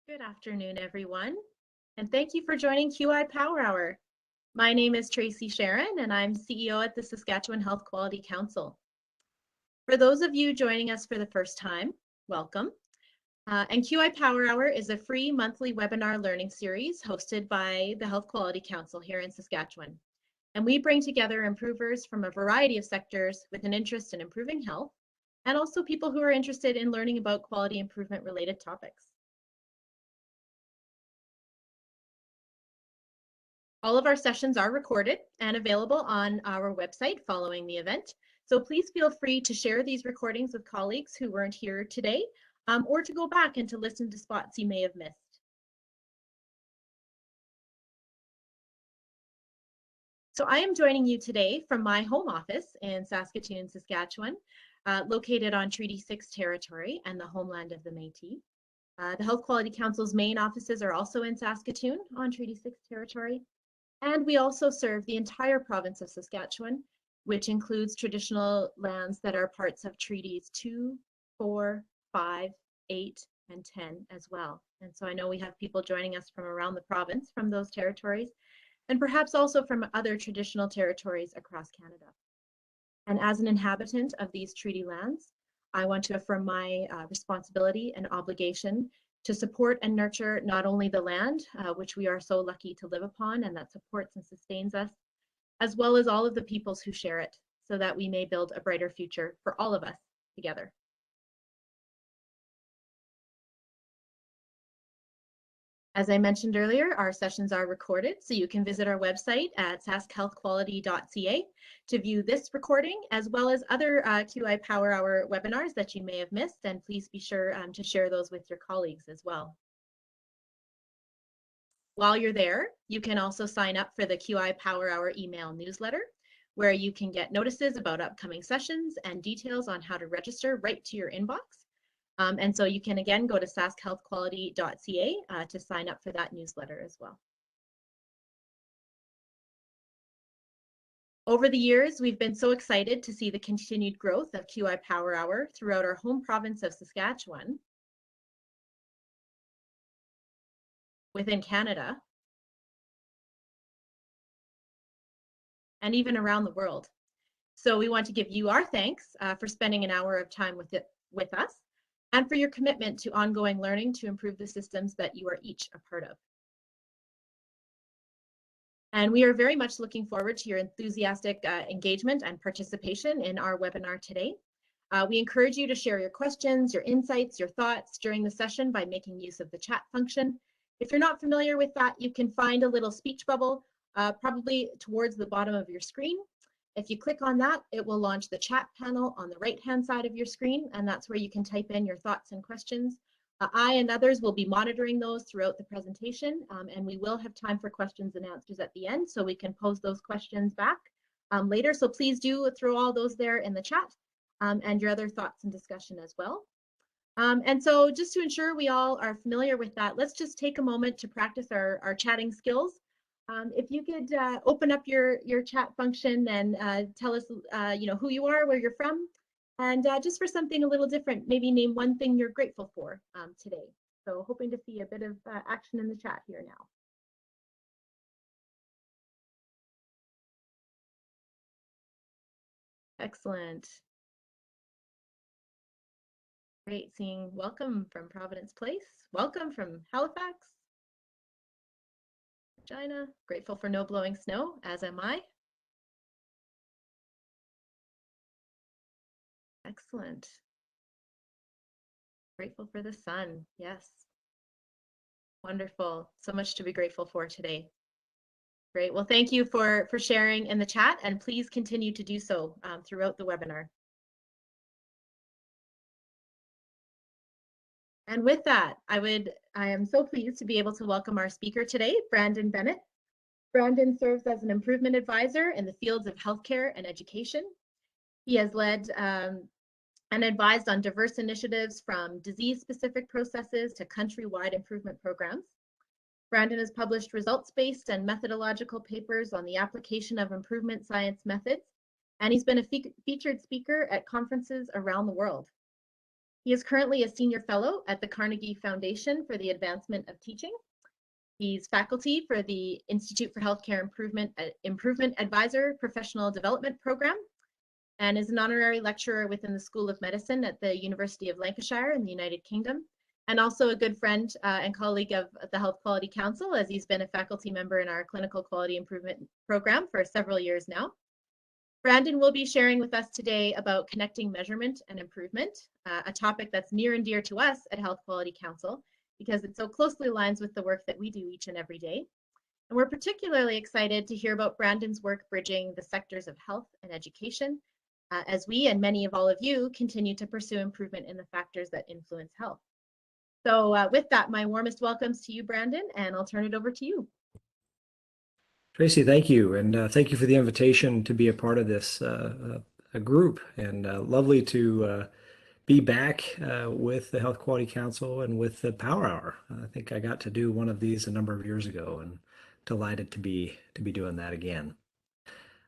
Good afternoon, everyone, and thank you for joining QI Power Hour. My name is Tracy Sharon, and I'm CEO at the Saskatchewan Health Quality Council. For those of you joining us for the first time, welcome. And QI Power Hour is a free monthly webinar learning series hosted by the Health Quality Council here in Saskatchewan. And we bring together improvers from a variety of sectors with an interest in improving health, and also people who are interested in learning about quality improvement related topics. All of our sessions are recorded and available on our website following the event. So please feel free to share these recordings with colleagues who weren't here today, or to go back and to listen to spots you may have missed. So I am joining you today from my home office in Saskatoon, Saskatchewan, located on Treaty 6 territory and the homeland of the Métis. The Health Quality Council's main offices are also in Saskatoon on Treaty 6 territory. And we also serve the entire province of Saskatchewan, which includes traditional lands that are parts of Treaties 2, 4, 5, 8, and 10 as well. And so I know we have people joining us from around the province from those territories, and perhaps also from other traditional territories across Canada. And as an inhabitant of these treaty lands, I want to affirm my responsibility and obligation to support and nurture not only the land, which we are so lucky to live upon and that supports and sustains us, as well as all of the peoples who share it, so that we may build a brighter future for all of us together. As I mentioned earlier, our sessions are recorded, so you can visit our website at saskhealthquality.ca to view this recording, as well as other QI Power Hour webinars that you may have missed, and please be sure to share those with your colleagues as well. While you're there, you can also sign up for the QI Power Hour email newsletter, where you can get notices about upcoming sessions and details on how to register right to your inbox. And so you can again go to saskhealthquality.ca to sign up for that newsletter as well. Over the years, we've been so excited to see the continued growth of QI Power Hour throughout our home province of Saskatchewan, within Canada, and even around the world. So we want to give you our thanks for spending an hour of time with us, and for your commitment to ongoing learning to improve the systems that you are each a part of. And we are very much looking forward to your enthusiastic engagement and participation in our webinar today. We encourage you to share your questions, your insights, your thoughts during the session by making use of the chat function. If you're not familiar with that, you can find a little speech bubble probably towards the bottom of your screen. If you click on that, it will launch the chat panel on the right-hand side of your screen, and that's where you can type in your thoughts and questions. I and others will be monitoring those throughout the presentation, and we will have time for questions and answers at the end, so we can pose those questions back later. So please do throw all those there in the chat, and your other thoughts and discussion as well. And so just to ensure we all are familiar with that, let's just take a moment to practice our chatting skills. If you could open up your chat function and tell us who you are, where you're from, and just for something a little different, maybe name one thing you're grateful for today. So hoping to see a bit of action in the chat here now. Excellent. Great seeing welcome from Providence Place. Welcome from Halifax. Regina, grateful for no blowing snow, as am I. Excellent. Grateful for the sun, yes. Wonderful, so much to be grateful for today. Great, well, thank you for sharing in the chat, and please continue to do so throughout the webinar. And with that, I am so pleased to be able to welcome our speaker today, Brandon Bennett. Brandon serves as an improvement advisor in the fields of healthcare and education. He has led and advised on diverse initiatives from disease-specific processes to countrywide improvement programs. Brandon has published results-based and methodological papers on the application of improvement science methods, and he's been a featured speaker at conferences around the world. He is currently a senior fellow at the Carnegie Foundation for the Advancement of Teaching. He's faculty for the Institute for Healthcare Improvement Advisor Professional Development Program and is an honorary lecturer within the School of Medicine at the University of Lancashire in the United Kingdom, and also a good friend and colleague of the Health Quality Council, as he's been a faculty member in our Clinical Quality Improvement Program for several years now. Brandon will be sharing with us today about connecting measurement and improvement, a topic that's near and dear to us at Health Quality Council because it so closely aligns with the work that we do each and every day. And we're particularly excited to hear about Brandon's work bridging the sectors of health and education as we and many of all of you continue to pursue improvement in the factors that influence health. So with that, my warmest welcomes to you, Brandon, and I'll turn it over to you. Tracy, thank you. And thank you for the invitation to be a part of this group. And lovely to be back with the Health Quality Council and with the Power Hour. I think I got to do one of these a number of years ago and delighted to be doing that again.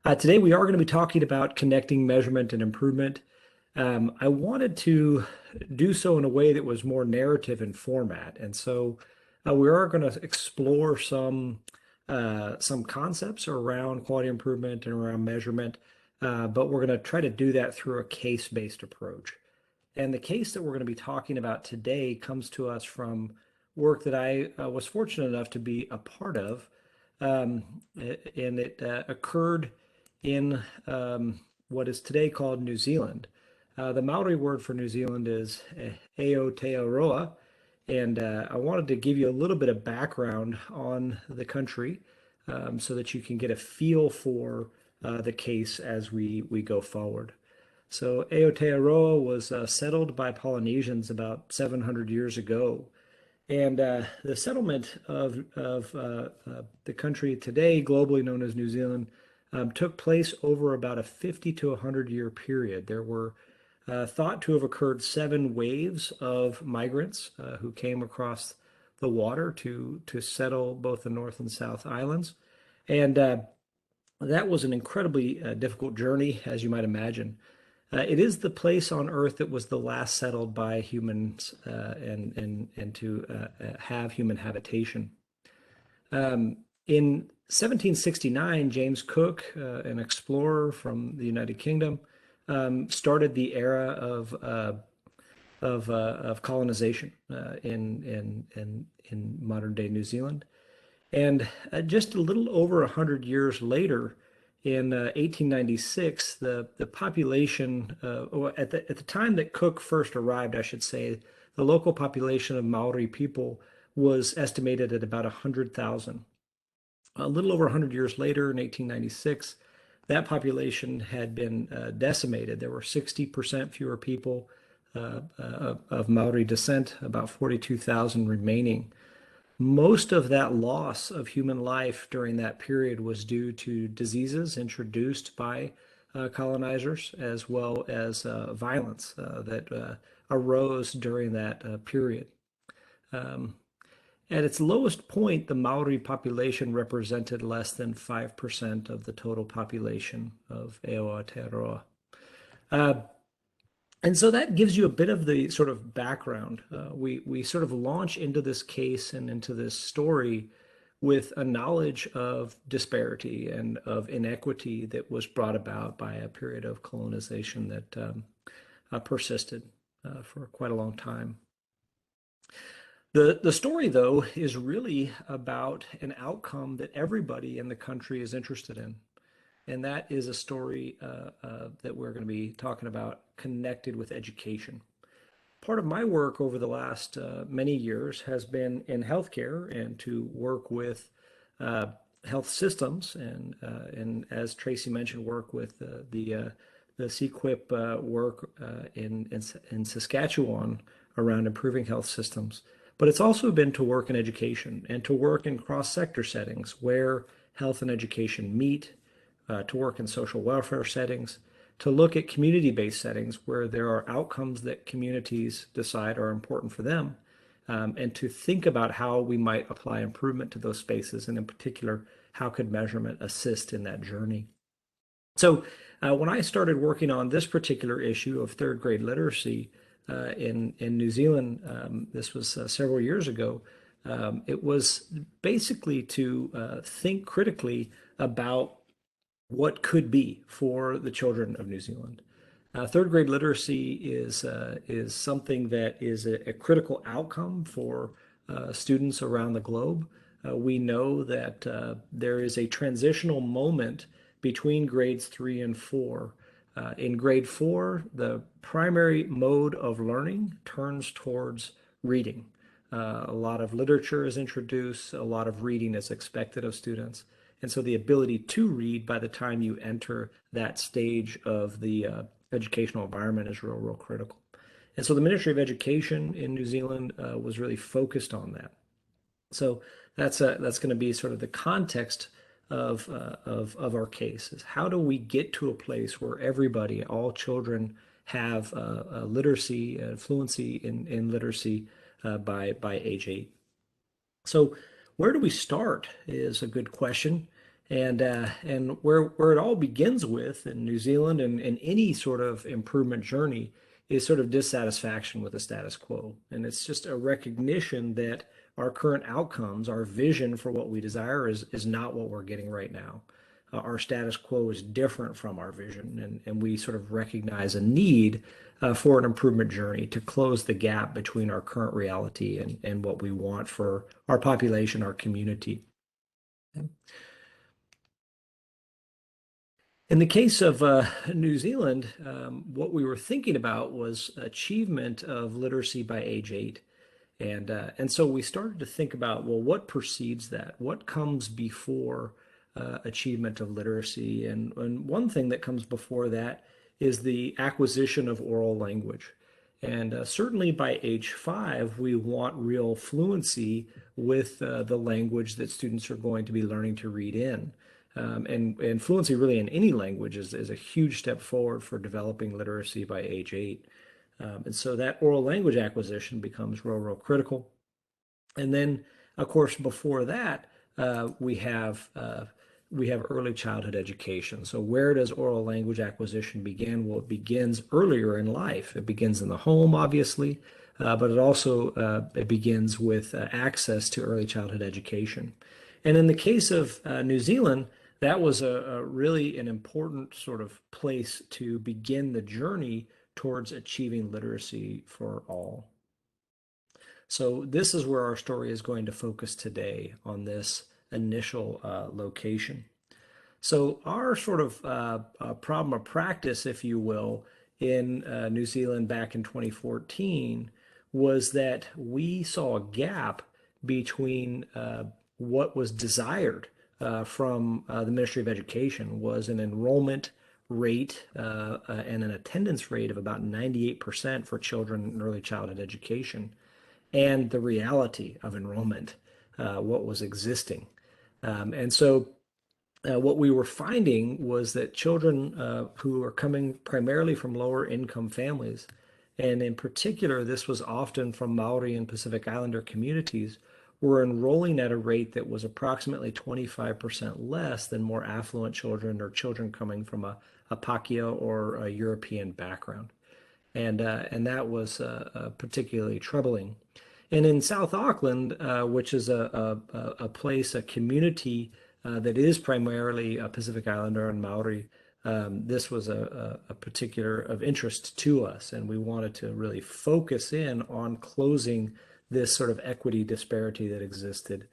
Today, we are going to be talking about connecting measurement and improvement. I wanted to do so in a way that was more narrative in format. And so we are going to explore some concepts around quality improvement and around measurement, but we're going to try to do that through a case-based approach. And the case that we're going to be talking about today comes to us from work that I was fortunate enough to be a part of, and it occurred in what is today called New Zealand. The Maori word for New Zealand is Aotearoa, and I wanted to give you a little bit of background on the country so that you can get a feel for the case as we go forward. So Aotearoa was settled by Polynesians about 700 years ago. And the settlement of the country today, globally known as New Zealand, took place over about a 50 to 100 year period. There were thought to have occurred 7 waves of migrants who came across the water to settle both the North and South Islands. And that was an incredibly difficult journey, as you might imagine. It is the place on Earth that was the last settled by humans and to have human habitation. In 1769, James Cook, an explorer from the United Kingdom, started the era of colonization in modern day New Zealand. And just a little over 100 years later, in 1896, the population, at the time that Cook first arrived, I should say, the local population of Maori people was estimated at about 100,000. A little over 100 years later, in 1896, that population had been decimated. There were 60% fewer people of Maori descent, about 42,000 remaining. Most of that loss of human life during that period was due to diseases introduced by colonizers, as well as violence that arose during that period. At its lowest point, the Maori population represented less than 5% of the total population of Aotearoa. And so that gives you a bit of the sort of background. We sort of launch into this case and into this story with a knowledge of disparity and of inequity that was brought about by a period of colonization that persisted for quite a long time. The story, though, is really about an outcome that everybody in the country is interested in. And that is a story that we're going to be talking about connected with education. Part of my work over the last many years has been in healthcare and to work with health systems and as Tracy mentioned, work with the CQIP work in Saskatchewan around improving health systems. But it's also been to work in education and to work in cross-sector settings where health and education meet, to work in social welfare settings, to look at community-based settings where there are outcomes that communities decide are important for them, and to think about how we might apply improvement to those spaces, and in particular, how could measurement assist in that journey. So when I started working on this particular issue of third grade literacy, in New Zealand, this was several years ago. It was basically to think critically about what could be for the children of New Zealand. Third grade literacy is something that is a critical outcome for students around the globe. We know that there is a transitional moment between grades 3 and 4. In grade 4, the primary mode of learning turns towards reading. A lot of literature is introduced, a lot of reading is expected of students. And so the ability to read by the time you enter that stage of the educational environment is real critical. And so the Ministry of Education in New Zealand was really focused on that. So that's going to be sort of the context of our case is how do we get to a place where everybody, all children, have literacy, fluency in literacy by age 8. So where do we start is a good question. And where it all begins with in New Zealand and any sort of improvement journey is sort of dissatisfaction with the status quo. And it's just a recognition that our current outcomes, our vision for what we desire is not what we're getting right now. Our status quo is different from our vision, and we sort of recognize a need for an improvement journey to close the gap between our current reality and what we want for our population, our community. In the case of New Zealand, what we were thinking about was achievement of literacy by age 8. And so we started to think about, well, what precedes that? What comes before achievement of literacy? And one thing that comes before that is the acquisition of oral language. And certainly by age 5, we want real fluency with the language that students are going to be learning to read in. And fluency really in any language is a huge step forward for developing literacy by age 8. And so that oral language acquisition becomes real critical. And then, of course, before that, we have early childhood education. So where does oral language acquisition begin? Well, it begins earlier in life. It begins in the home, obviously, but it also it begins with access to early childhood education. And in the case of New Zealand, that was a really an important sort of place to begin the journey towards achieving literacy for all. So this is where our story is going to focus today, on this initial location. So our sort of problem of practice, if you will, in New Zealand back in 2014 was that we saw a gap between what was desired from the Ministry of Education was an enrollment rate and an attendance rate of about 98% for children in early childhood education, and the reality of enrollment, what was existing. And so what we were finding was that children who are coming primarily from lower income families, and in particular, this was often from Maori and Pacific Islander communities, were enrolling at a rate that was approximately 25% less than more affluent children or children coming from a Pakeha or a European background. And that was particularly troubling. And in South Auckland, which is a place, a community that is primarily Pacific Islander and Maori, this was a particular of interest to us, and we wanted to really focus in on closing this sort of equity disparity that existed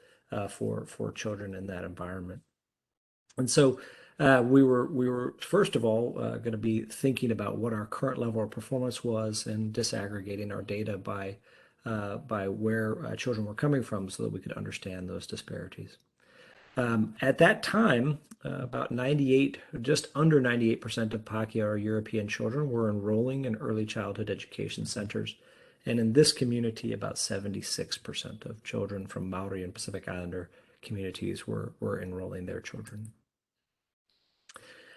for children in that environment. And so we were first of all going to be thinking about what our current level of performance was and disaggregating our data by where children were coming from so that we could understand those disparities. At that time, about 98, just under 98% of Pakeha or European children were enrolling in early childhood education centers. And in this community, about 76% of children from Maori and Pacific Islander communities were enrolling their children.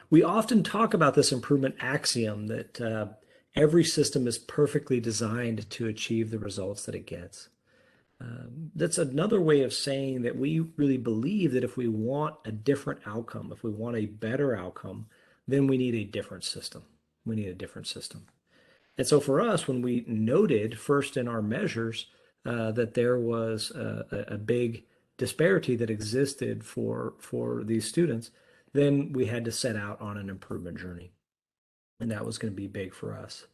We often talk about this improvement axiom that every system is perfectly designed to achieve the results that it gets. That's another way of saying that we really believe that if we want a different outcome, if we want a better outcome, then we need a different system. We need a different system. And so for us, when we noted first in our measures that there was a big disparity that existed for these students, then we had to set out on an improvement journey. And that was going to be big for us.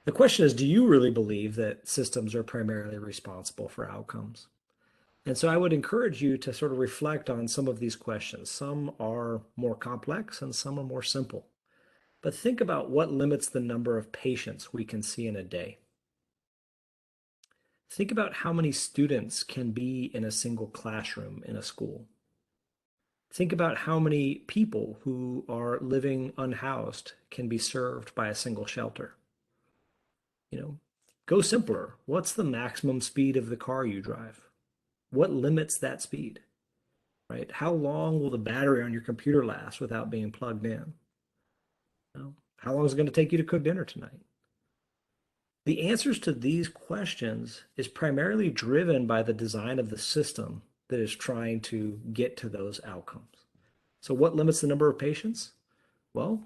The question is, do you really believe that systems are primarily responsible for outcomes? And so I would encourage you to sort of reflect on some of these questions. Some are more complex and some are more simple. But think about what limits the number of patients we can see in a day. Think about how many students can be in a single classroom in a school. Think about how many people who are living unhoused can be served by a single shelter. Go simpler. What's the maximum speed of the car you drive? What limits that speed, right? How long will the battery on your computer last without being plugged in? How long is it going to take you to cook dinner tonight? The answers to these questions is primarily driven by the design of the system that is trying to get to those outcomes. So what limits the number of patients? Well,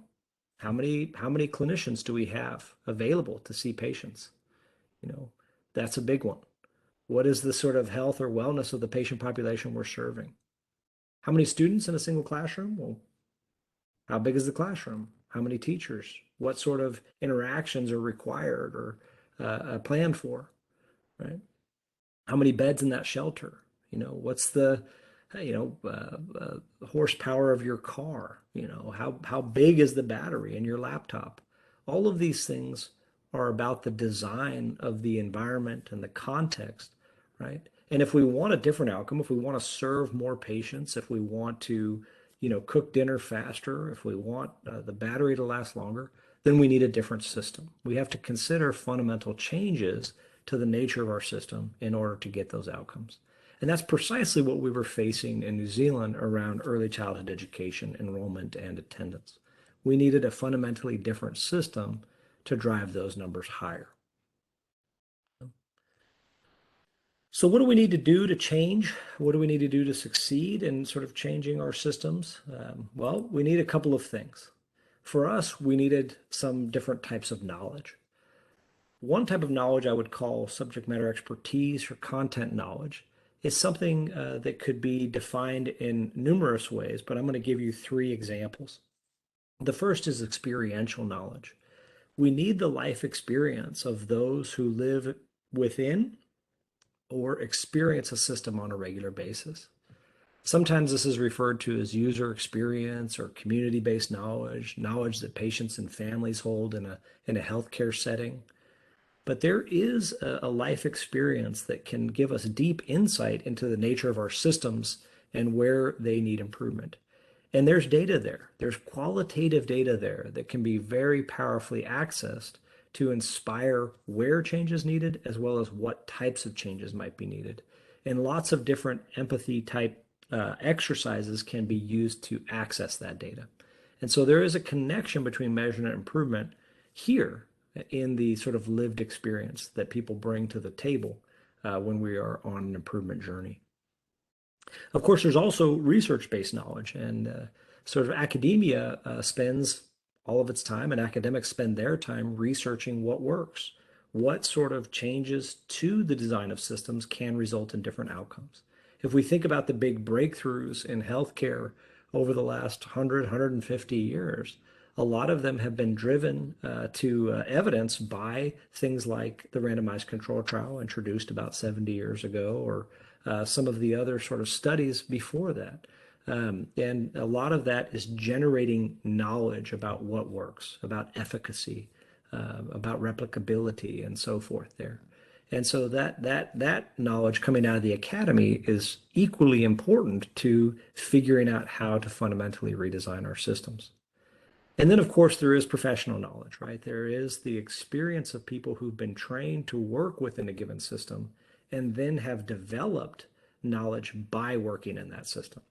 how many clinicians do we have available to see patients? That's a big one. What is the sort of health or wellness of the patient population we're serving? How many students in a single classroom? Well, how big is the classroom? How many teachers? What sort of interactions are required or planned for, right? How many beds in that shelter? What's the horsepower of your car? How big is the battery in your laptop? All of these things are about the design of the environment and the context, right? And if we want a different outcome, if we want to serve more patients, if we want to, cook dinner faster, if we want the battery to last longer, then we need a different system. We have to consider fundamental changes to the nature of our system in order to get those outcomes. And that's precisely what we were facing in New Zealand around early childhood education, enrollment, and attendance. We needed a fundamentally different system to drive those numbers higher. So what do we need to do to change? What do we need to do to succeed in sort of changing our systems? Well, we need a couple of things. For us, we needed some different types of knowledge. One type of knowledge I would call subject matter expertise or content knowledge is something that could be defined in numerous ways, but I'm going to give you 3 examples. The first is experiential knowledge. We need the life experience of those who live within or experience a system on a regular basis. Sometimes this is referred to as user experience or community-based knowledge that patients and families hold in a healthcare setting. But there is a life experience that can give us deep insight into the nature of our systems and where they need improvement. And there's data there. There's qualitative data there that can be very powerfully accessed to inspire where change is needed, as well as what types of changes might be needed. And lots of different empathy type exercises can be used to access that data. And so there is a connection between measurement and improvement here in the sort of lived experience that people bring to the table when we are on an improvement journey. Of course, there's also research-based knowledge, and sort of academia spends all of its time, and academics spend their time researching what works. What sort of changes to the design of systems can result in different outcomes? If we think about the big breakthroughs in healthcare over the last 150 years, a lot of them have been driven to evidence by things like the randomized control trial introduced about 70 years ago, or some of the other sort of studies before that. And a lot of that is generating knowledge about what works, about efficacy, about replicability, and so forth there. And so that knowledge coming out of the academy is equally important to figuring out how to fundamentally redesign our systems. And then, of course, there is professional knowledge, right? There is the experience of people who've been trained to work within a given system and then have developed knowledge by working in that system.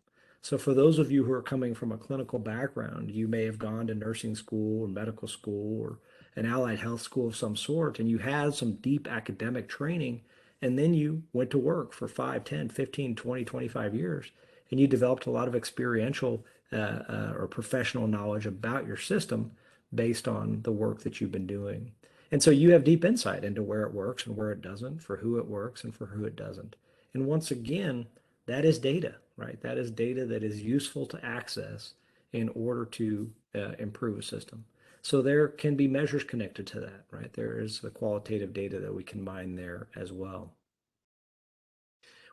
So for those of you who are coming from a clinical background, you may have gone to nursing school or medical school or an allied health school of some sort, and you had some deep academic training, and then you went to work for 5, 10, 15, 20, 25 years, and you developed a lot of experiential or professional knowledge about your system based on the work that you've been doing. And so you have deep insight into where it works and where it doesn't, for who it works and for who it doesn't. And once again, that is data, right? That is data that is useful to access in order to improve a system. So there can be measures connected to that, right? There is the qualitative data that we can mine there as well.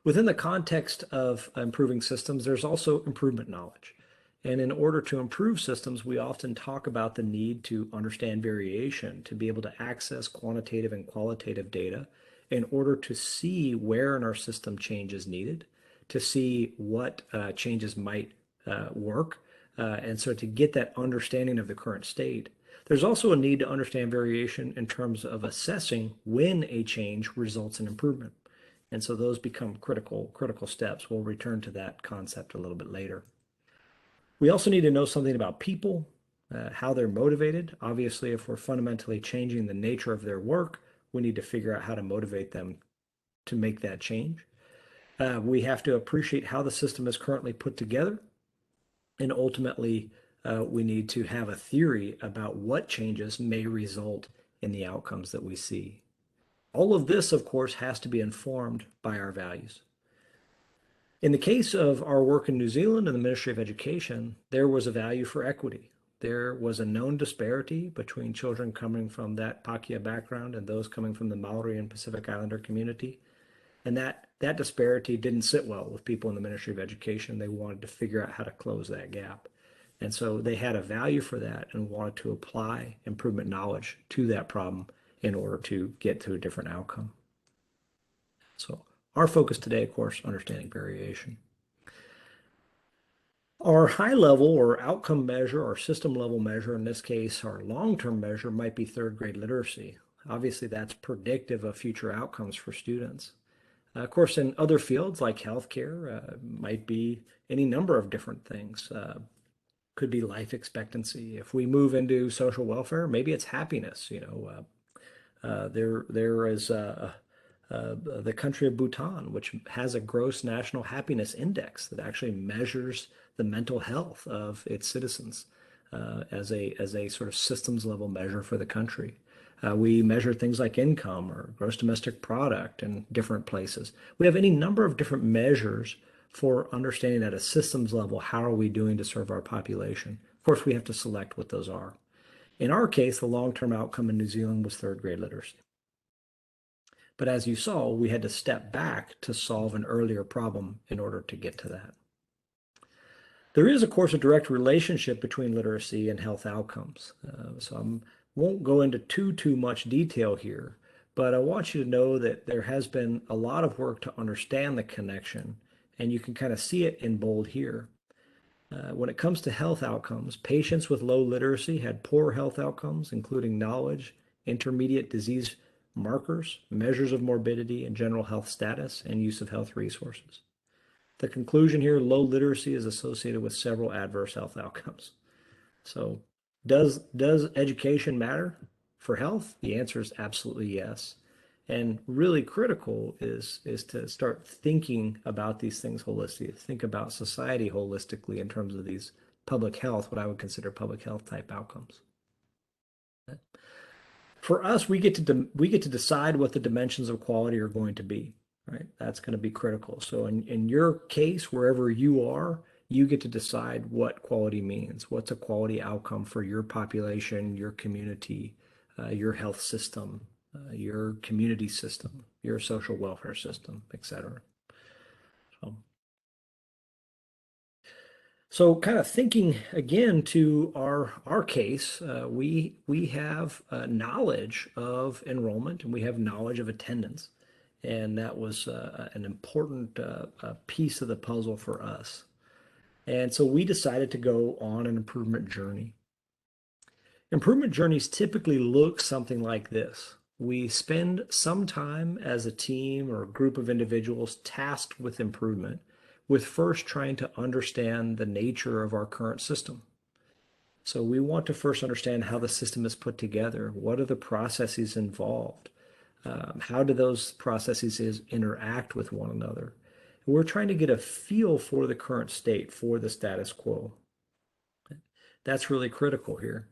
Within the context of improving systems, there's also improvement knowledge. And in order to improve systems, we often talk about the need to understand variation, to be able to access quantitative and qualitative data in order to see where in our system change is needed, to see what changes might work, and so to get that understanding of the current state. There's also a need to understand variation in terms of assessing when a change results in improvement. And so those become critical steps. We'll return to that concept a little bit later. We also need to know something about people, how they're motivated. Obviously, if we're fundamentally changing the nature of their work, we need to figure out how to motivate them to make that change. We have to appreciate how the system is currently put together. And ultimately, we need to have a theory about what changes may result in the outcomes that we see. All of this, of course, has to be informed by our values. In the case of our work in New Zealand and the Ministry of Education, there was a value for equity. There was a known disparity between children coming from that Pakeha background and those coming from the Maori and Pacific Islander community. And that disparity didn't sit well with people in the Ministry of Education. They wanted to figure out how to close that gap. And so they had a value for that and wanted to apply improvement knowledge to that problem in order to get to a different outcome. So our focus today, of course, understanding variation. Our high level or outcome measure, or system level measure, in this case, our long-term measure might be third grade literacy. Obviously, that's predictive of future outcomes for students. Of course, in other fields like healthcare, might be any number of different things. Could be life expectancy. If we move into social welfare, maybe it's happiness. There is the country of Bhutan, which has a gross national happiness index that actually measures the mental health of its citizens as a sort of systems level measure for the country. We measure things like income or gross domestic product in different places. We have any number of different measures for understanding at a systems level, how are we doing to serve our population? Of course, we have to select what those are. In our case, the long-term outcome in New Zealand was third grade literacy. But as you saw, we had to step back to solve an earlier problem in order to get to that. There is, of course, a direct relationship between literacy and health outcomes. So I won't go into too much detail here, but I want you to know that there has been a lot of work to understand the connection, and you can kind of see it in bold here. When it comes to health outcomes, patients with low literacy had poor health outcomes, including knowledge, intermediate disease markers, measures of morbidity, and general health status, and use of health resources. The conclusion here, low literacy is associated with several adverse health outcomes. So does education matter for health? The answer is absolutely yes. And really critical is to start thinking about these things holistically, think about society holistically in terms of these public health, what I would consider public health type outcomes. For us, we get to decide what the dimensions of quality are going to be, right? That's going to be critical. So in your case, wherever you are, you get to decide what quality means. What's a quality outcome for your population, your community, your health system, your community system, your social welfare system, etc. So kind of thinking again to our case, we have knowledge of enrollment and we have knowledge of attendance, and that was an important piece of the puzzle for us. And so we decided to go on an improvement journey. Improvement journeys typically look something like this. We spend some time as a team or a group of individuals tasked with improvement, with first trying to understand the nature of our current system. So we want to first understand how the system is put together. What are the processes involved? How do those processes interact with one another? And we're trying to get a feel for the current state, for the status quo. That's really critical here.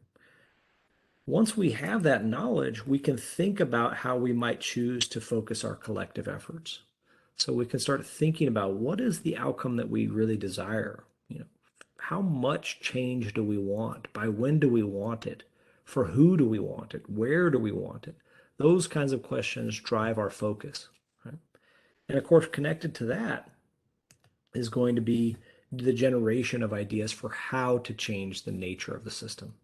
Once we have that knowledge, we can think about how we might choose to focus our collective efforts. So we can start thinking about what is the outcome that we really desire? How much change do we want? By when do we want it? For who do we want it? Where do we want it? Those kinds of questions drive our focus, right? And of course, connected to that is going to be the generation of ideas for how to change the nature of the system.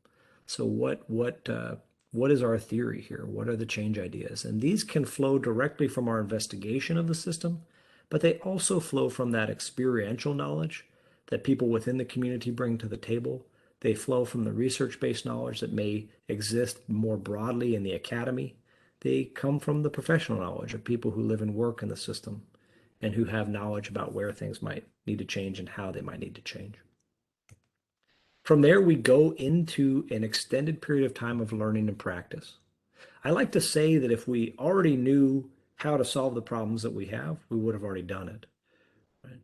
So what is our theory here? What are the change ideas? And these can flow directly from our investigation of the system, but they also flow from that experiential knowledge that people within the community bring to the table. They flow from the research-based knowledge that may exist more broadly in the academy. They come from the professional knowledge of people who live and work in the system and who have knowledge about where things might need to change and how they might need to change. From there, we go into an extended period of time of learning and practice. I like to say that if we already knew how to solve the problems that we have, we would have already done it. Right?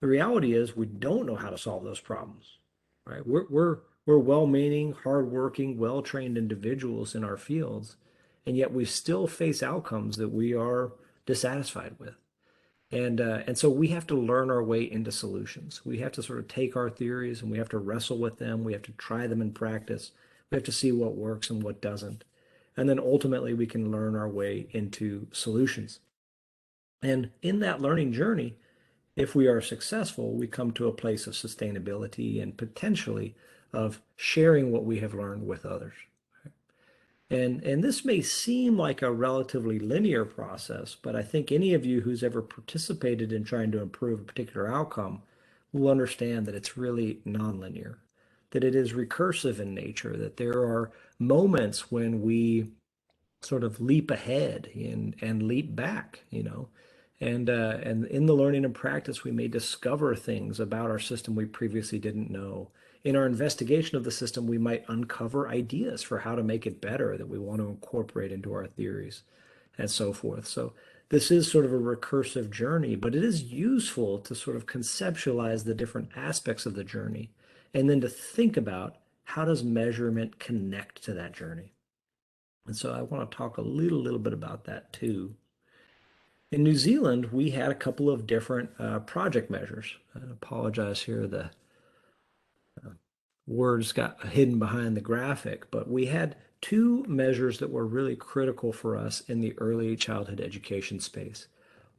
The reality is we don't know how to solve those problems. Right? We're well-meaning, hardworking, well-trained individuals in our fields, and yet we still face outcomes that we are dissatisfied with. And so we have to learn our way into solutions. We have to sort of take our theories and we have to wrestle with them. We have to try them in practice. We have to see what works and what doesn't. And then ultimately we can learn our way into solutions. And in that learning journey, if we are successful, we come to a place of sustainability and potentially of sharing what we have learned with others. And this may seem like a relatively linear process, but I think any of you who's ever participated in trying to improve a particular outcome will understand that it's really nonlinear, that it is recursive in nature, that there are moments when we sort of leap ahead and leap back, and in the learning and practice, we may discover things about our system we previously didn't know. In our investigation of the system, we might uncover ideas for how to make it better that we want to incorporate into our theories and so forth. So this is sort of a recursive journey, but it is useful to sort of conceptualize the different aspects of the journey and then to think about how does measurement connect to that journey. And so I want to talk a little bit about that too. In New Zealand, we had a couple of different project measures. I apologize here, the words got hidden behind the graphic, but we had two measures that were really critical for us in the early childhood education space.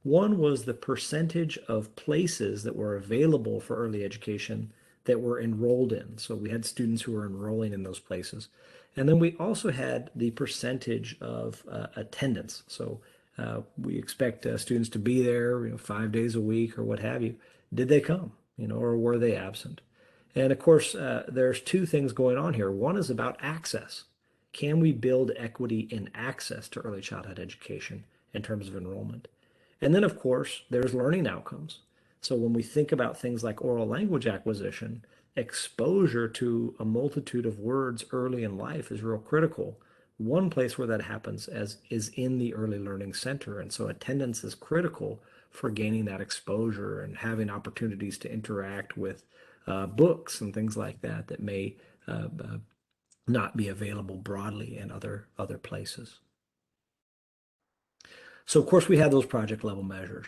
One was the percentage of places that were available for early education that were enrolled in. So we had students who were enrolling in those places. And then we also had the percentage of attendance. So we expect students to be there, 5 days a week or what have you. Did they come, or were they absent? And of course, there's two things going on here. One is about access. Can we build equity in access to early childhood education in terms of enrollment? And then, of course, there's learning outcomes. So when we think about things like oral language acquisition, exposure to a multitude of words early in life is real critical. One place where that happens is in the early learning center. And so attendance is critical for gaining that exposure and having opportunities to interact with books and things like that that may not be available broadly in other places. So of course we had those project level measures,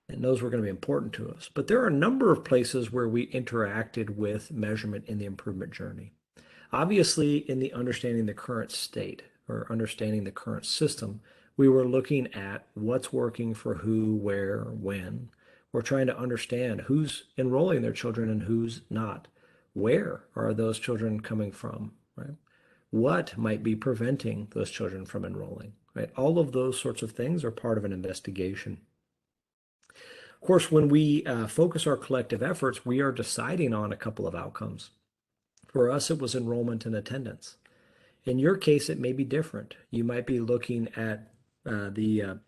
and those were going to be important to us. But there are a number of places where we interacted with measurement in the improvement journey. Obviously, in the understanding the current state or understanding the current system, we were looking at what's working for who, where, when. We're trying to understand who's enrolling their children and who's not. Where are those children coming from, right? What might be preventing those children from enrolling, right? All of those sorts of things are part of an investigation. Of course, when we focus our collective efforts, we are deciding on a couple of outcomes. For us, it was enrollment and attendance. In your case, it may be different. You might be looking at the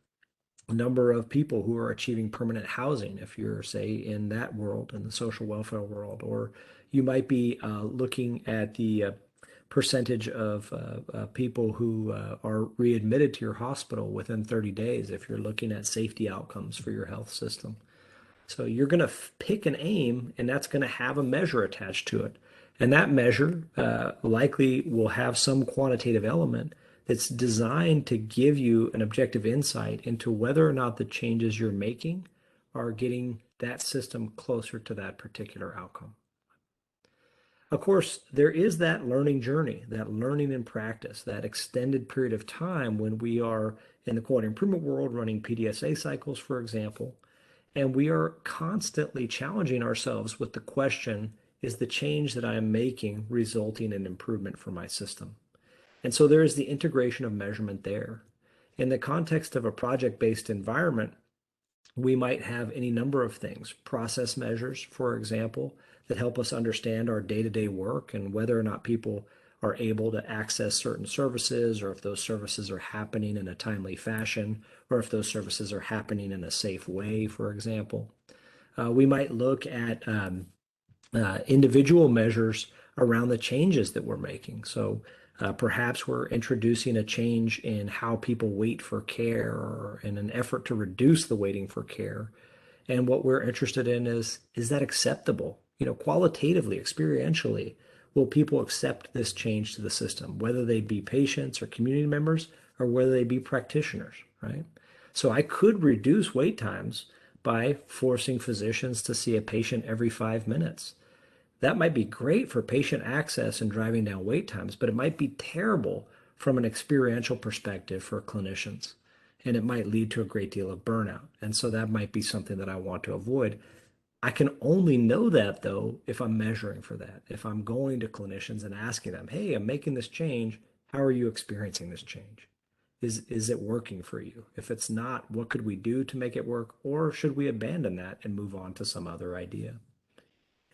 number of people who are achieving permanent housing, if you're, say, in that world, in the social welfare world, or you might be looking at the percentage of people who are readmitted to your hospital within 30 days if you're looking at safety outcomes for your health system. So you're going to pick an aim, and that's going to have a measure attached to it. And that measure likely will have some quantitative element that's designed to give you an objective insight into whether or not the changes you're making are getting that system closer to that particular outcome. Of course, there is that learning journey, that learning in practice, that extended period of time when we are in the quality improvement world running PDSA cycles, for example, and we are constantly challenging ourselves with the question, is the change that I am making resulting in improvement for my system? And so there is the integration of measurement there. In the context of a project-based environment, we might have any number of things, process measures, for example, that help us understand our day-to-day work and whether or not people are able to access certain services, or if those services are happening in a timely fashion, or if those services are happening in a safe way, for example. We might look at individual measures around the changes that we're making. So perhaps we're introducing a change in how people wait for care, or in an effort to reduce the waiting for care. And what we're interested in is that acceptable? Qualitatively, experientially, will people accept this change to the system, whether they be patients or community members, or whether they be practitioners, right? So I could reduce wait times by forcing physicians to see a patient every 5 minutes. That might be great for patient access and driving down wait times, but it might be terrible from an experiential perspective for clinicians. And it might lead to a great deal of burnout. And so that might be something that I want to avoid. I can only know that, though, if I'm measuring for that. If I'm going to clinicians and asking them, hey, I'm making this change. How are you experiencing this change? Is it working for you? If it's not, what could we do to make it work? Or should we abandon that and move on to some other idea?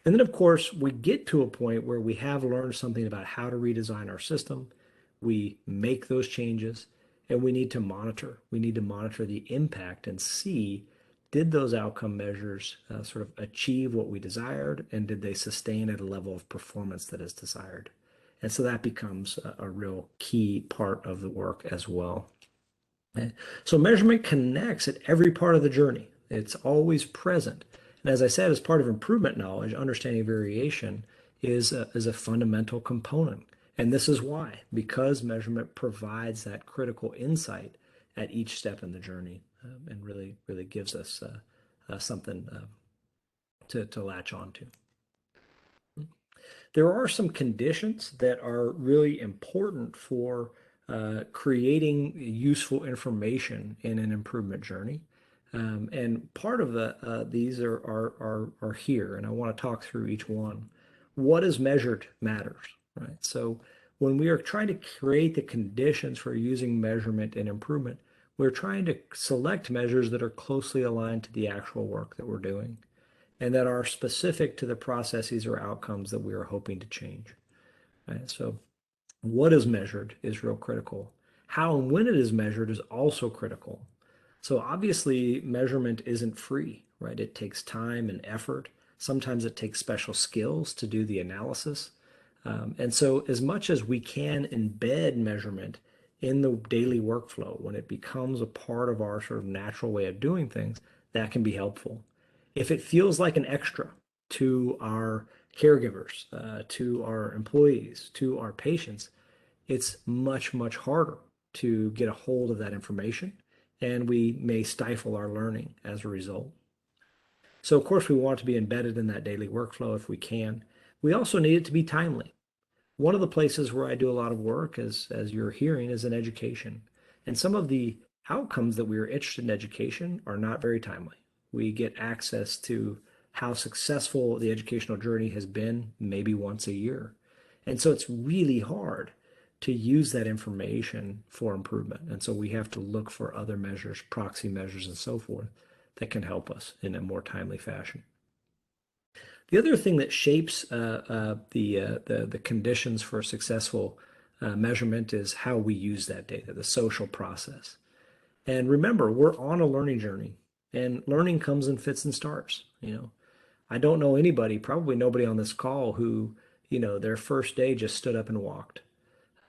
And then, of course, we get to a point where we have learned something about how to redesign our system. We make those changes, and we need to monitor. We need to monitor the impact and see, did those outcome measures sort of achieve what we desired, and did they sustain at a level of performance that is desired? And so that becomes a real key part of the work as well. So measurement connects at every part of the journey. It's always present. And as I said, as part of improvement knowledge, understanding variation is a fundamental component. And this is why, because measurement provides that critical insight at each step in the journey, and really, really gives us something to latch on to. There are some conditions that are really important for creating useful information in an improvement journey. And part of these are here, and I want to talk through each one. What is measured matters, right? So when we are trying to create the conditions for using measurement and improvement, we're trying to select measures that are closely aligned to the actual work that we're doing, and that are specific to the processes or outcomes that we are hoping to change. Right? So what is measured is real critical. How and when it is measured is also critical. So obviously measurement isn't free, right? It takes time and effort. Sometimes it takes special skills to do the analysis. And so as much as we can embed measurement in the daily workflow, when it becomes a part of our sort of natural way of doing things, that can be helpful. If it feels like an extra to our caregivers, to our employees, to our patients, it's much, much harder to get a hold of that information, and we may stifle our learning as a result. So, of course, we want it to be embedded in that daily workflow if we can. We also need it to be timely. One of the places where I do a lot of work, as you're hearing, is in education. And some of the outcomes that we are interested in education are not very timely. We get access to how successful the educational journey has been maybe once a year. And so it's really hard to use that information for improvement. And so we have to look for other measures, proxy measures, and so forth that can help us in a more timely fashion. The other thing that shapes the conditions for successful measurement is how we use that data, the social process. And remember, we're on a learning journey, and learning comes in fits and starts. I don't know anybody, probably nobody on this call, who, their first day just stood up and walked.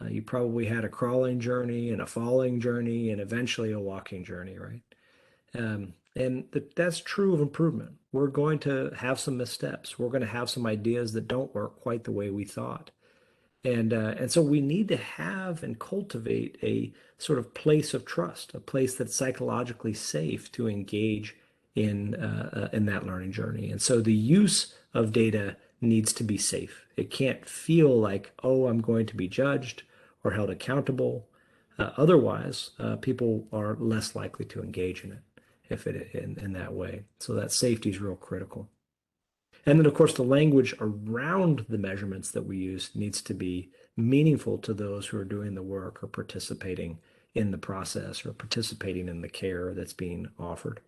You probably had a crawling journey and a falling journey and eventually a walking journey, right? And that's true of improvement. We're going to have some missteps. We're going to have some ideas that don't work quite the way we thought. And so we need to have and cultivate a sort of place of trust, a place that's psychologically safe to engage in that learning journey. And so the use of data needs to be safe. It can't feel like, oh, I'm going to be judged or held accountable. Otherwise, people are less likely to engage in it if it in that way. So that safety is real critical. And then, of course, the language around the measurements that we use needs to be meaningful to those who are doing the work or participating in the process or participating in the care that's being offered.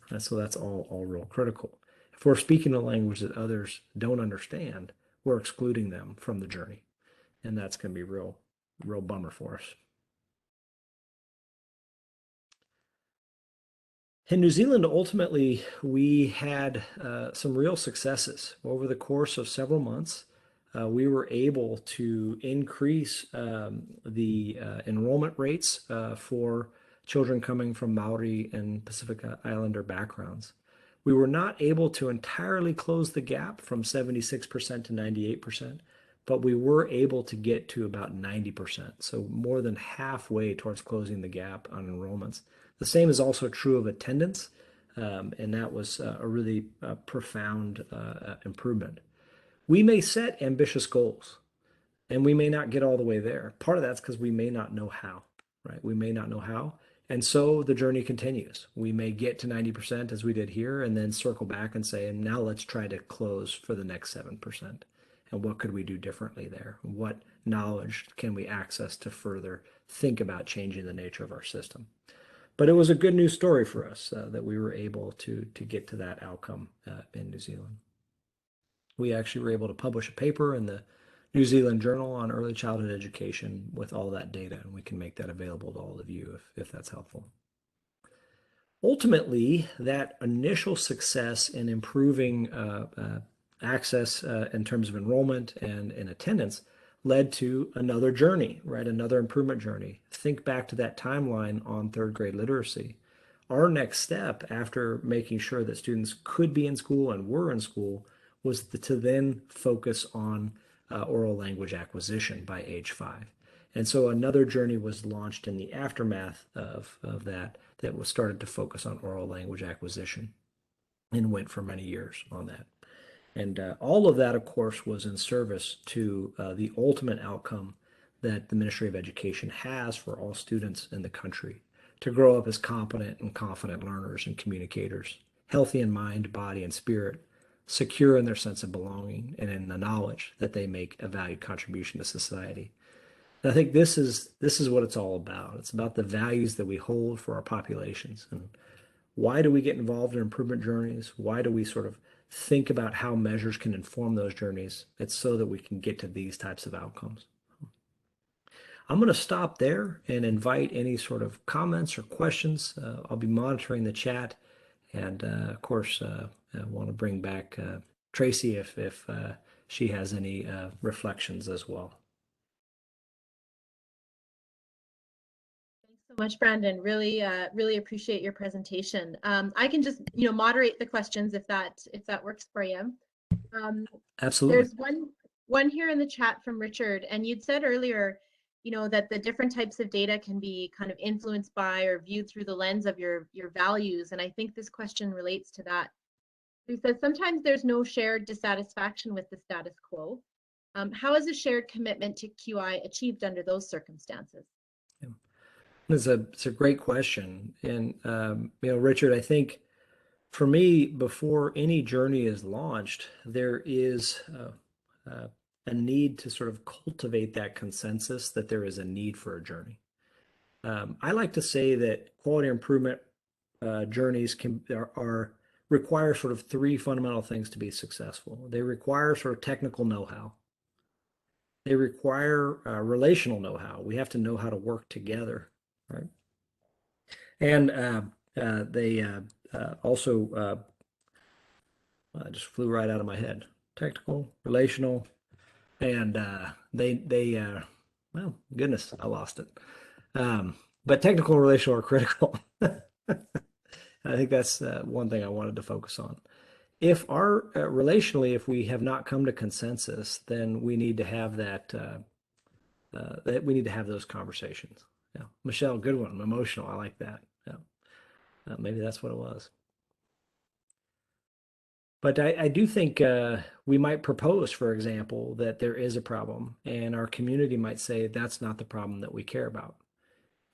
And so that's all real critical. If we're speaking a language that others don't understand, we're excluding them from the journey. And that's going to be real bummer for us. In New Zealand, ultimately, we had some real successes. Over the course of several months, we were able to increase the enrollment rates for children coming from Maori and Pacific Islander backgrounds. We were not able to entirely close the gap from 76% to 98%, but we were able to get to about 90%, so more than halfway towards closing the gap on enrollments. The same is also true of attendance, and that was a really profound improvement. We may set ambitious goals, and we may not get all the way there. Part of that's because we may not know how, right? We may not know how. And so the journey continues. We may get to 90% as we did here, and then circle back and say, and now let's try to close for the next 7%. And what could we do differently there? What knowledge can we access to further think about changing the nature of our system? But it was a good news story for us that we were able to get to that outcome in New Zealand. We actually were able to publish a paper in the New Zealand Journal on early childhood education with all that data, and we can make that available to all of you if that's helpful. Ultimately, that initial success in improving access in terms of enrollment and attendance led to another journey, right? Another improvement journey. Think back to that timeline on third grade literacy. Our next step after making sure that students could be in school and were in school was to then focus on oral language acquisition by age 5. And so another journey was launched in the aftermath of that was started to focus on oral language acquisition and went for many years on that. And all of that, of course, was in service to the ultimate outcome that the Ministry of Education has for all students in the country, to grow up as competent and confident learners and communicators, healthy in mind, body, and spirit, secure in their sense of belonging and in the knowledge that they make a valued contribution to society. And I think this is what it's all about. It's about the values that we hold for our populations. And why do we get involved in improvement journeys? Why do we sort of think about how measures can inform those journeys? It's so that we can get to these types of outcomes. I'm going to stop there and invite any sort of comments or questions. I'll be monitoring the chat. And of course, I want to bring back Tracy if she has any reflections as well. Thanks so much, Brandon. Really appreciate your presentation. I can just moderate the questions if that works for you. Absolutely. There's one here in the chat from Richard, and you'd said earlier, that the different types of data can be kind of influenced by or viewed through the lens of your values, and I think this question relates to that. He says sometimes there's no shared dissatisfaction with the status quo. How is a shared commitment to QI achieved under those circumstances? Yeah. It's a great question, and Richard, I think for me, before any journey is launched, there is a need to sort of cultivate that consensus that there is a need for a journey. I like to say that quality improvement journeys require sort of 3 fundamental things to be successful. They require sort of technical know-how. They require relational know-how. We have to know how to work together, right? And they also just flew right out of my head. Technical, relational, and well, goodness, I lost it. But technical and relational are critical. I think that's one thing I wanted to focus on. If our relationally, if we have not come to consensus, then we need to have that we need to have those conversations. Yeah, Michelle, good one. Emotional. I like that. Yeah, maybe that's what it was. But I do think we might propose, for example, that there is a problem, and our community might say that's not the problem that we care about.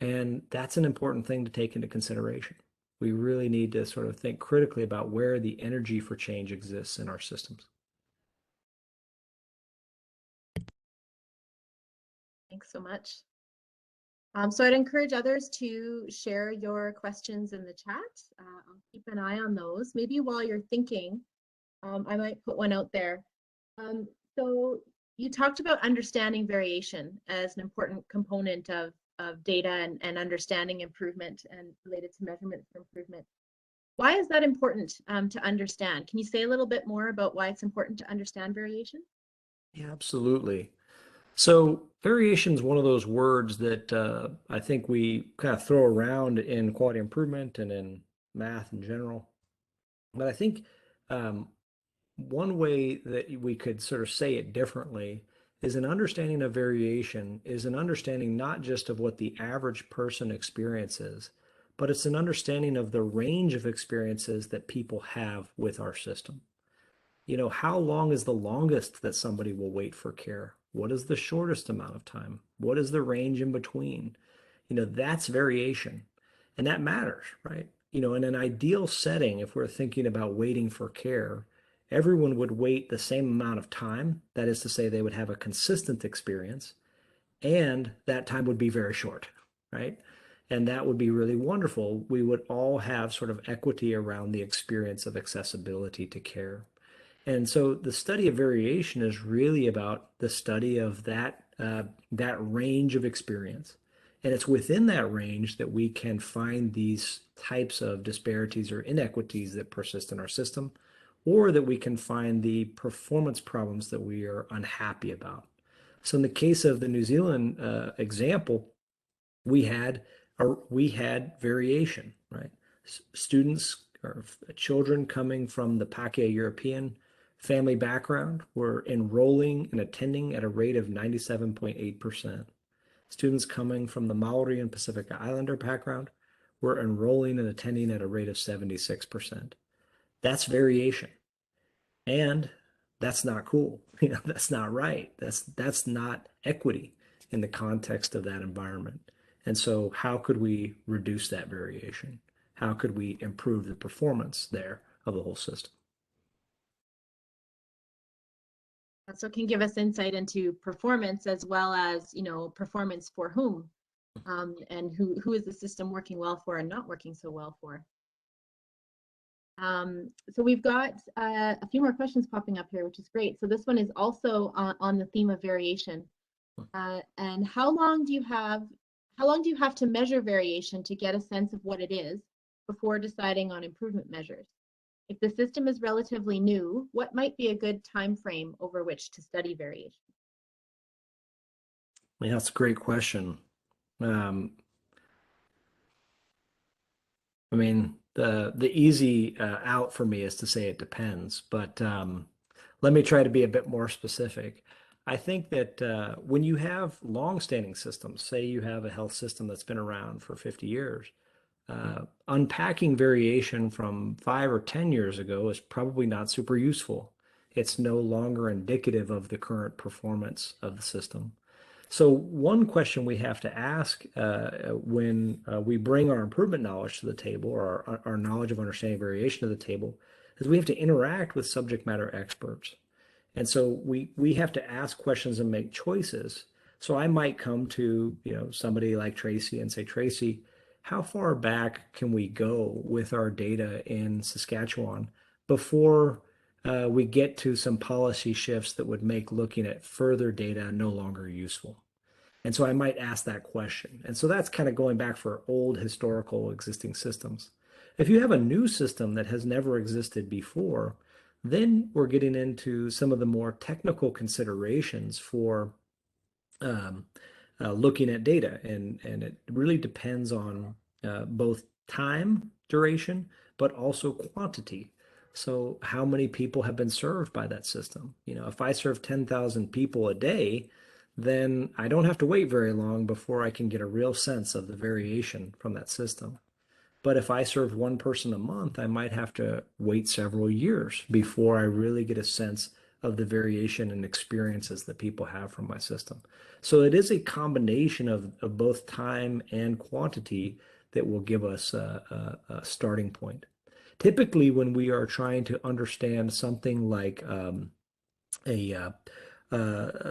And that's an important thing to take into consideration. We really need to sort of think critically about where the energy for change exists in our systems. Thanks so much. So I'd encourage others to share your questions in the chat. I'll keep an eye on those. Maybe while you're thinking, I might put one out there. So you talked about understanding variation as an important component of data and understanding improvement and related to measurement for improvement. Why is that important to understand? Can you say a little bit more about why it's important to understand variation? Yeah, absolutely. So variation is one of those words that I think we kind of throw around in quality improvement and in math in general. But I think um, one way that we could sort of say it differently is an understanding of variation is an understanding not just of what the average person experiences, but it's an understanding of the range of experiences that people have with our system. How long is the longest that somebody will wait for care? What is the shortest amount of time? What is the range in between? That's variation. And that matters, right? In an ideal setting, if we're thinking about waiting for care, everyone would wait the same amount of time. That is to say, they would have a consistent experience, and that time would be very short, right? And that would be really wonderful. We would all have sort of equity around the experience of accessibility to care. And so the study of variation is really about the study of that range of experience. And it's within that range that we can find these types of disparities or inequities that persist in our system, or that we can find the performance problems that we are unhappy about. So in the case of the New Zealand example, we had we had variation, right? Students or children coming from the Pakeha European family background were enrolling and attending at a rate of 97.8%. Students coming from the Maori and Pacific Islander background were enrolling and attending at a rate of 76%. That's variation. And that's not cool. That's not right. That's not equity in the context of that environment. And so how could we reduce that variation? How could we improve the performance there of the whole system? So it can give us insight into performance as well as, performance for whom, and who is the system working well for and not working so well for. So we've got a few more questions popping up here, which is great. So this one is also on the theme of variation. And how long do you have to measure variation to get a sense of what it is before deciding on improvement measures? If the system is relatively new, what might be a good time frame over which to study variation? Yeah, that's a great question. Um, I mean, the easy out for me is to say it depends, but let me try to be a bit more specific. I think that when you have long-standing systems, say you have a health system that's been around for 50 years, unpacking variation from 5 or 10 years ago is probably not super useful. It's no longer indicative of the current performance of the system. So one question we have to ask when we bring our improvement knowledge to the table, or our knowledge of understanding variation to the table, is we have to interact with subject matter experts. And so we have to ask questions and make choices. So I might come to somebody like Tracy and say, Tracy, how far back can we go with our data in Saskatchewan before we get to some policy shifts that would make looking at further data no longer useful? And so I might ask that question. And so that's kind of going back for old historical existing systems. If you have a new system that has never existed before, then we're getting into some of the more technical considerations for looking at data. And it really depends on both time duration, but also quantity. So how many people have been served by that system? If I serve 10,000 people a day, then I don't have to wait very long before I can get a real sense of the variation from that system. But if I serve one person a month, I might have to wait several years before I really get a sense of the variation and experiences that people have from my system. So it is a combination of both time and quantity that will give us a starting point. Typically, when we are trying to understand something like a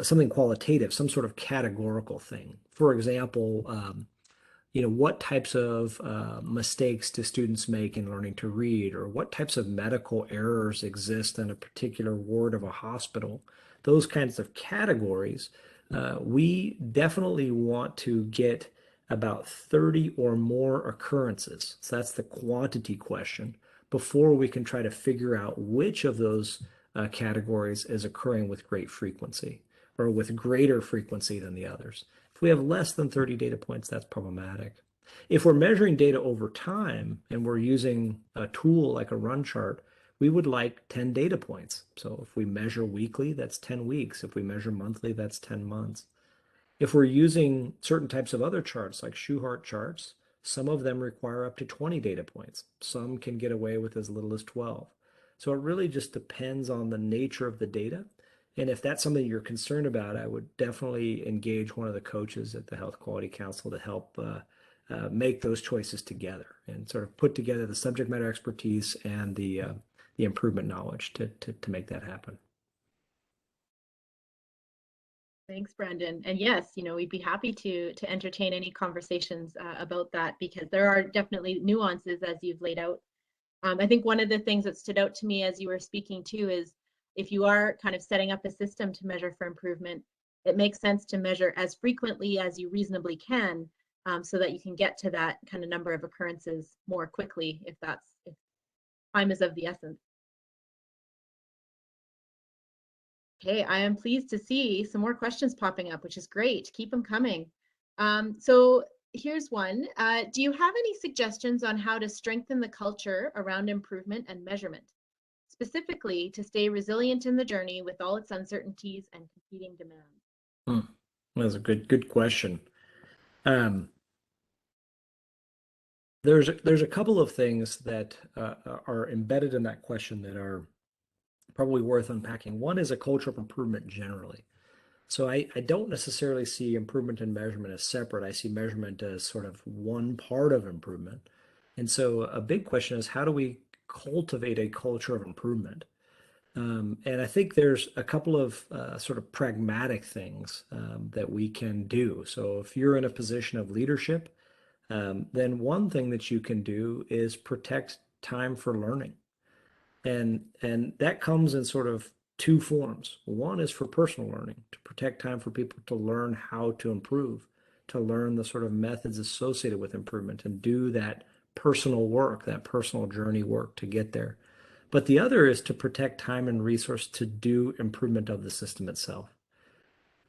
something qualitative, some sort of categorical thing. For example, what types of mistakes do students make in learning to read, or what types of medical errors exist in a particular ward of a hospital, those kinds of categories, we definitely want to get about 30 or more occurrences. So that's the quantity question before we can try to figure out which of those categories is occurring with great frequency or with greater frequency than the others. If we have less than 30 data points, that's problematic. If we're measuring data over time and we're using a tool like a run chart, we would like 10 data points. So if we measure weekly, that's 10 weeks. If we measure monthly, that's 10 months. If we're using certain types of other charts like Shewhart charts, some of them require up to 20 data points. Some can get away with as little as 12. So it really just depends on the nature of the data. And if that's something you're concerned about, I would definitely engage one of the coaches at the Health Quality Council to help make those choices together and sort of put together the subject matter expertise and the improvement knowledge to make that happen. Thanks, Brandon. And yes, we'd be happy to entertain any conversations about that, because there are definitely nuances as you've laid out. I think one of the things that stood out to me as you were speaking too is, if you are kind of setting up a system to measure for improvement, it makes sense to measure as frequently as you reasonably can, so that you can get to that kind of number of occurrences more quickly if time is of the essence. Okay, I am pleased to see some more questions popping up, which is great. Keep them coming. So here's one. Do you have any suggestions on how to strengthen the culture around improvement and measurement, specifically to stay resilient in the journey with all its uncertainties and competing demands? That's a good question. There's a couple of things that are embedded in that question that are probably worth unpacking. One is a culture of improvement generally. So I don't necessarily see improvement and measurement as separate. I see measurement as sort of one part of improvement. And so a big question is, how do we cultivate a culture of improvement? And I think there's a couple of sort of pragmatic things that we can do. So if you're in a position of leadership, then one thing that you can do is protect time for learning. And that comes in sort of two forms. One is for personal learning, to protect time for people to learn how to improve, to learn the sort of methods associated with improvement and do that personal work, that personal journey work to get there. But the other is to protect time and resource to do improvement of the system itself.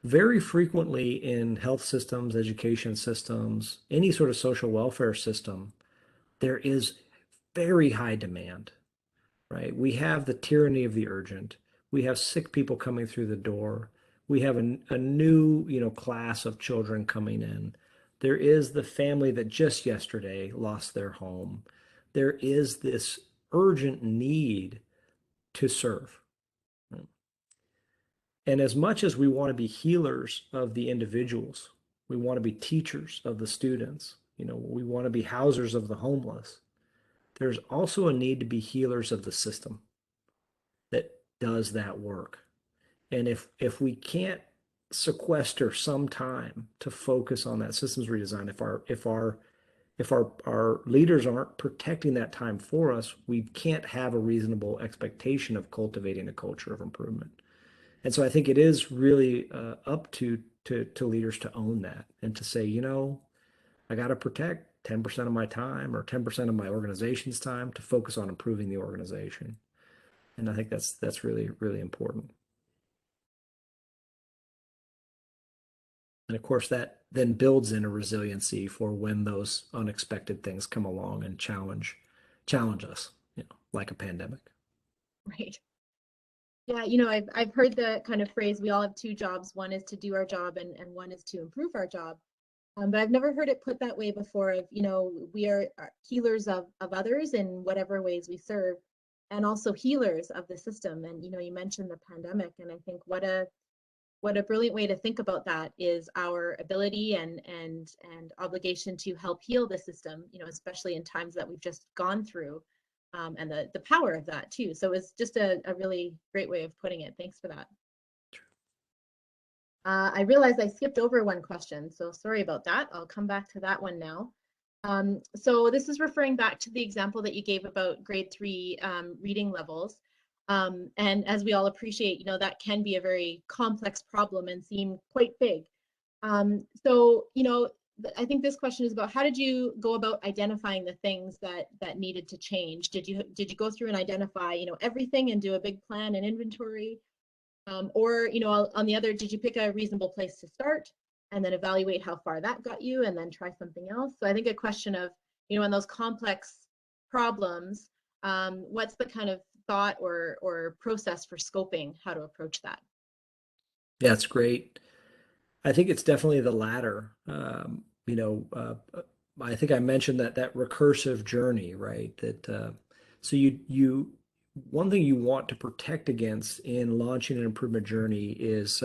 Very frequently in health systems, education systems, any sort of social welfare system, there is very high demand, right? We have the tyranny of the urgent. We have sick people coming through the door. We have a new, class of children coming in. There is the family that just yesterday lost their home. There is this urgent need to serve. And as much as we want to be healers of the individuals, we want to be teachers of the students, we want to be housers of the homeless, there's also a need to be healers of the system that does that work. And if we can't sequester some time to focus on that systems redesign, if our leaders aren't protecting that time for us, we can't have a reasonable expectation of cultivating a culture of improvement. And so I think it is really up to leaders to own that and to say, I got to protect 10% of my time or 10% of my organization's time to focus on improving the organization. And I think that's really, really important. And of course, that then builds in a resiliency for when those unexpected things come along and challenge us, like a pandemic. Right. Yeah, I've heard the kind of phrase, we all have two jobs. One is to do our job and one is to improve our job. But I've never heard it put that way before of, we are healers of others in whatever ways we serve, and also healers of the system. And, you mentioned the pandemic, and I think what a brilliant way to think about that is our ability and obligation to help heal the system, especially in times that we've just gone through, and the power of that too. So it's just a really great way of putting it. Thanks for that. I realized I skipped over one question, so sorry about that. I'll come back to that one now. So this is referring back to the example that you gave about grade 3 reading levels. And as we all appreciate, that can be a very complex problem and seem quite big. So, I think this question is about, how did you go about identifying the things that needed to change? Did you go through and identify, everything and do a big plan and inventory? Or, on the other, did you pick a reasonable place to start and then evaluate how far that got you and then try something else? So I think a question of, in those complex problems, what's the kind of thought or process for scoping how to approach that? Yeah, it's great. I think it's definitely the latter. I think I mentioned that recursive journey, right? So one thing you want to protect against in launching an improvement journey is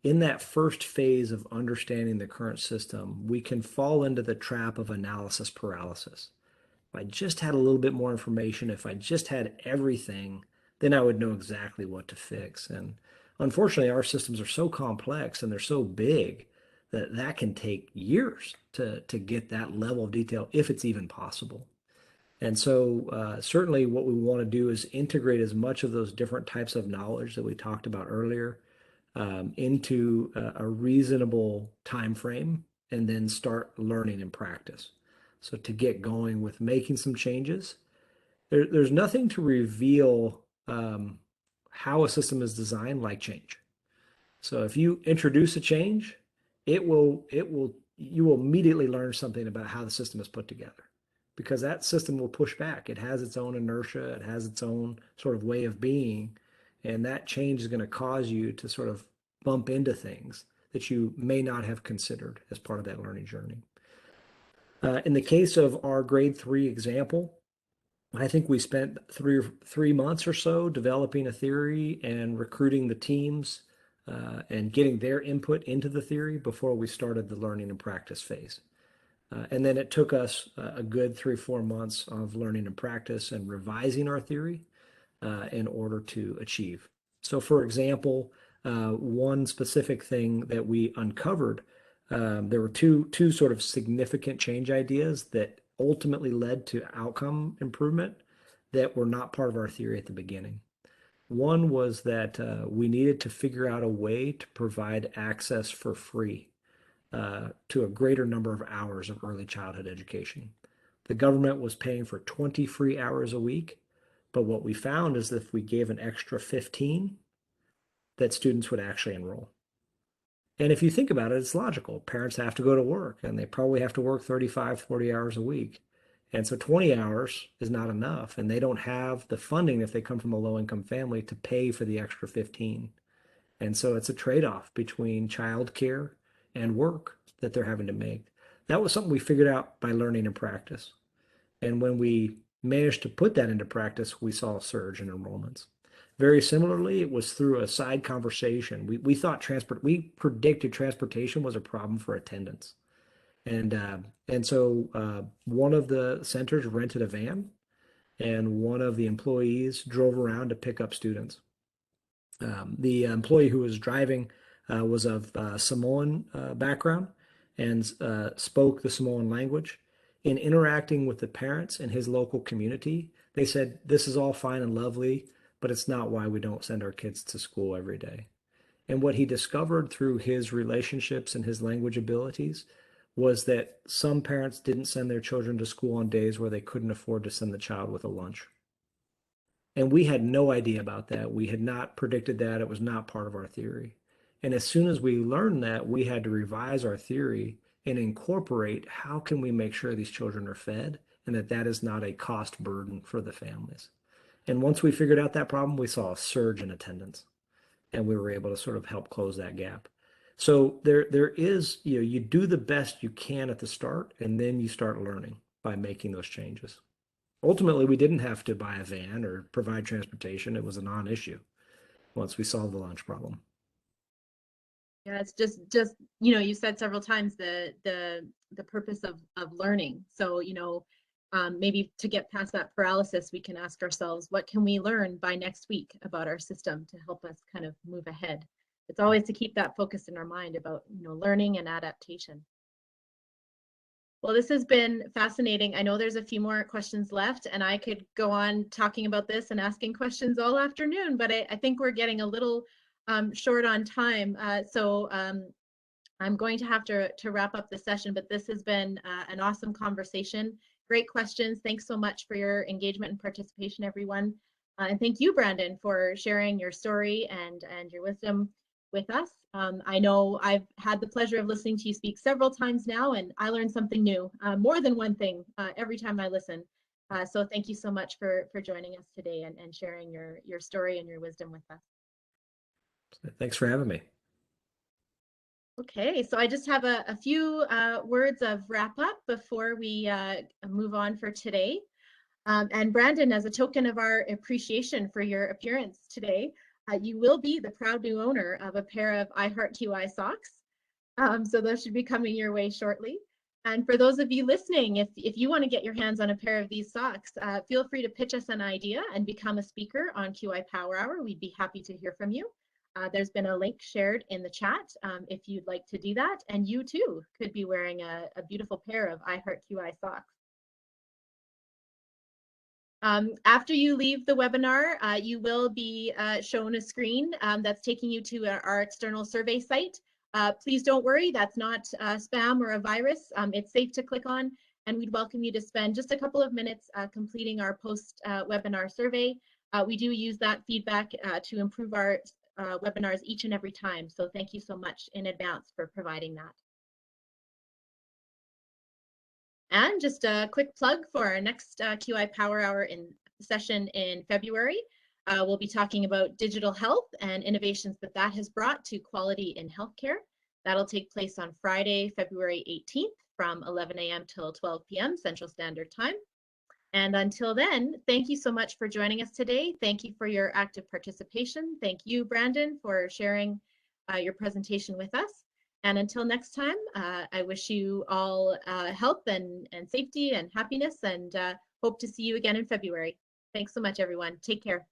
in that first phase of understanding the current system, we can fall into the trap of analysis paralysis. If I just had a little bit more information, if I just had everything, then I would know exactly what to fix. And unfortunately, our systems are so complex and they're so big that can take years to get that level of detail, if it's even possible. And so certainly what we want to do is integrate as much of those different types of knowledge that we talked about earlier into a reasonable time frame, and then start learning in practice. So to get going with making some changes, there's nothing to reveal how a system is designed like change. So if you introduce a change, you will immediately learn something about how the system is put together, because that system will push back. It has its own inertia, it has its own sort of way of being, and that change is going to cause you to sort of bump into things that you may not have considered as part of that learning journey. In the case of our grade 3 example, I think we spent 3 months or so developing a theory and recruiting the teams and getting their input into the theory before we started the learning and practice phase. And then it took us a good 3-4 months of learning and practice and revising our theory in order to achieve. So for example, one specific thing that we uncovered, there were two sort of significant change ideas that ultimately led to outcome improvement that were not part of our theory at the beginning. One was that we needed to figure out a way to provide access for free to a greater number of hours of early childhood education. The government was paying for 20 free hours a week, but what we found is that if we gave an extra 15, that students would actually enroll. And if you think about it, it's logical. Parents have to go to work and they probably have to work 35, 40 hours a week. And so 20 hours is not enough. And they don't have the funding, if they come from a low-income family, to pay for the extra 15. And so it's a trade-off between childcare and work that they're having to make. That was something we figured out by learning and practice. And when we managed to put that into practice, we saw a surge in enrollments. Very similarly, it was through a side conversation. We predicted transportation was a problem for attendance. And so one of the centers rented a van, and one of the employees drove around to pick up students. The employee who was driving was of Samoan background and spoke the Samoan language. In interacting with the parents in his local community, they said, "This is all fine and lovely, but it's not why we don't send our kids to school every day." And what he discovered through his relationships and his language abilities was that some parents didn't send their children to school on days where they couldn't afford to send the child with a lunch. And we had no idea about that. We had not predicted that. It was not part of our theory. And as soon as we learned that, we had to revise our theory and incorporate how can we make sure these children are fed and that that is not a cost burden for the families. And once we figured out that problem, we saw a surge in attendance and we were able to sort of help close that gap. So there is, you do the best you can at the start and then you start learning by making those changes. Ultimately, we didn't have to buy a van or provide transportation. It was a non-issue once we solved the lunch problem. Yeah, it's just you said several times the purpose of learning. So maybe to get past that paralysis, we can ask ourselves, what can we learn by next week about our system to help us kind of move ahead? It's always to keep that focus in our mind about learning and adaptation. Well, this has been fascinating. I know there's a few more questions left, and I could go on talking about this and asking questions all afternoon, but I think we're getting a little short on time. So I'm going to have to wrap up the session, but this has been an awesome conversation. Great questions. Thanks so much for your engagement and participation, everyone. And thank you, Brandon, for sharing your story and your wisdom with us. I know I've had the pleasure of listening to you speak several times now, and I learned something new, more than one thing every time I listen. So thank you so much for joining us today and sharing your story and your wisdom with us. Thanks for having me. Okay, so I just have a few words of wrap up before we move on for today. And Brandon, as a token of our appreciation for your appearance today, you will be the proud new owner of a pair of iHeartQI socks. So those should be coming your way shortly. And for those of you listening, if you want to get your hands on a pair of these socks, feel free to pitch us an idea and become a speaker on QI Power Hour. We'd be happy to hear from you. There's been a link shared in the chat if you'd like to do that. And you too could be wearing a beautiful pair of iHeartQI socks. After you leave the webinar, you will be shown a screen that's taking you to our external survey site. Please don't worry, that's not spam or a virus. It's safe to click on, and we'd welcome you to spend just a couple of minutes completing our post-webinar survey. We do use that feedback to improve our webinars each and every time, so thank you so much in advance for providing that. And just a quick plug for our next QI Power Hour session in February. We'll be talking about digital health and innovations that has brought to quality in healthcare. That'll take place on Friday, February 18th from 11 a.m. till 12 p.m. Central Standard Time. And until then, thank you so much for joining us today. Thank you for your active participation. Thank you, Brandon, for sharing your presentation with us. And until next time, I wish you all health and safety and happiness, and hope to see you again in February. Thanks so much, everyone. Take care.